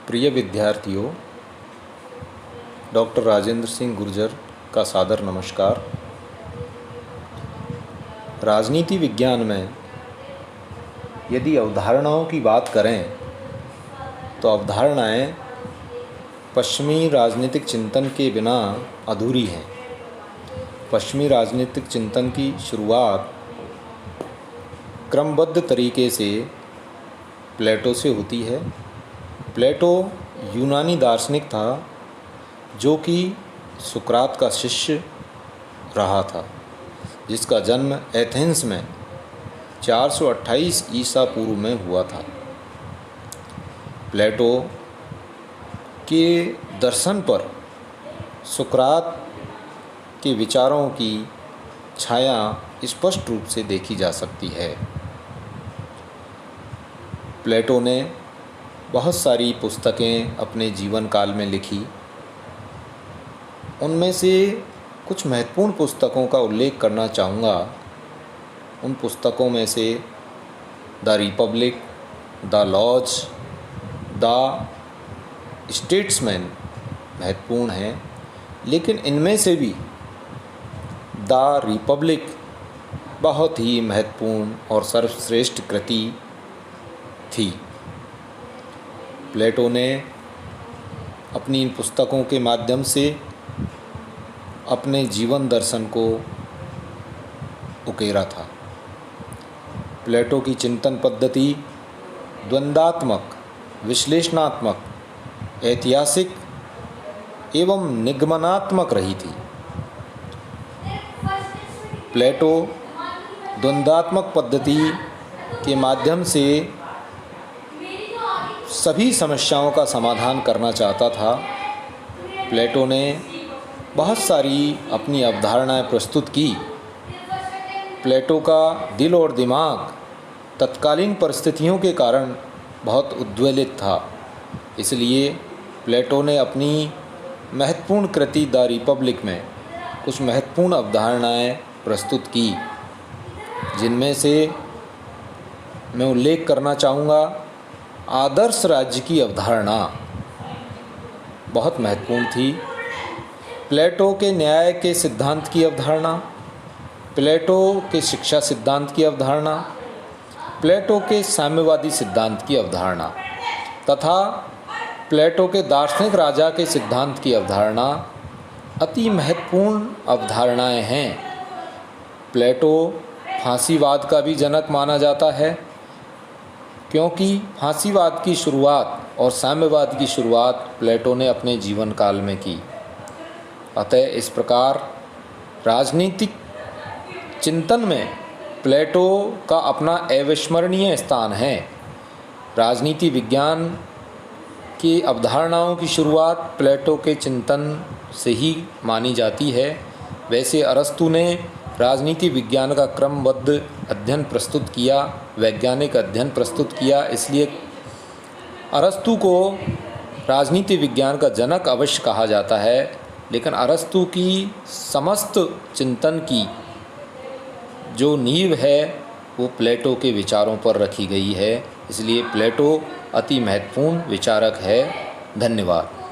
प्रिय विद्यार्थियों, डॉक्टर राजेंद्र सिंह गुर्जर का सादर नमस्कार। राजनीति विज्ञान में यदि अवधारणाओं की बात करें तो अवधारणाएं पश्चिमी राजनीतिक चिंतन के बिना अधूरी हैं। पश्चिमी राजनीतिक चिंतन की शुरुआत क्रमबद्ध तरीके से प्लेटो से होती है। प्लेटो यूनानी दार्शनिक था जो कि सुकरात का शिष्य रहा था, जिसका जन्म एथेंस में 428 ईसा पूर्व में हुआ था। प्लेटो के दर्शन पर सुकरात के विचारों की छाया स्पष्ट रूप से देखी जा सकती है। प्लेटो ने बहुत सारी पुस्तकें अपने जीवन काल में लिखी। उनमें से कुछ महत्वपूर्ण पुस्तकों का उल्लेख करना चाहूँगा। उन पुस्तकों में से the Republic, the Laws, the Statesman महत्वपूर्ण हैं, लेकिन इनमें से भी द रिपब्लिक बहुत ही महत्वपूर्ण और सर्वश्रेष्ठ कृति थी। प्लेटो ने अपनी इन पुस्तकों के माध्यम से अपने जीवन दर्शन को उकेरा था। प्लेटो की चिंतन पद्धति द्वंद्वात्मक, विश्लेषणात्मक, ऐतिहासिक एवं निगमनात्मक रही थी। प्लेटो द्वंद्वात्मक पद्धति के माध्यम से सभी समस्याओं का समाधान करना चाहता था। प्लेटो ने बहुत सारी अपनी अवधारणाएं प्रस्तुत की। प्लेटो का दिल और दिमाग तत्कालीन परिस्थितियों के कारण बहुत उद्वेलित था, इसलिए प्लेटो ने अपनी महत्वपूर्ण कृति द रिपब्लिक में कुछ महत्वपूर्ण अवधारणाएं प्रस्तुत की, जिनमें से मैं उल्लेख करना चाहूँगा आदर्श राज्य की अवधारणा बहुत महत्वपूर्ण थी। प्लेटो के न्याय के सिद्धांत की अवधारणा, प्लेटो के शिक्षा सिद्धांत की अवधारणा, प्लेटो के साम्यवादी सिद्धांत की अवधारणा तथा प्लेटो के दार्शनिक राजा के सिद्धांत की अवधारणा अति महत्वपूर्ण अवधारणाएं हैं। प्लेटो फांसीवाद का भी जनक माना जाता है, क्योंकि फांसीवाद की शुरुआत और साम्यवाद की शुरुआत प्लेटो ने अपने जीवन काल में की। अतः इस प्रकार राजनीतिक चिंतन में प्लेटो का अपना अविस्मरणीय स्थान है। राजनीति विज्ञान की अवधारणाओं की शुरुआत प्लेटो के चिंतन से ही मानी जाती है। वैसे अरस्तु ने राजनीति विज्ञान का क्रमबद्ध अध्ययन प्रस्तुत किया, वैज्ञानिक अध्ययन प्रस्तुत किया, इसलिए अरस्तु को राजनीति विज्ञान का जनक अवश्य कहा जाता है। लेकिन अरस्तु की समस्त चिंतन की जो नींव है वो प्लेटो के विचारों पर रखी गई है, इसलिए प्लेटो अति महत्वपूर्ण विचारक है। धन्यवाद।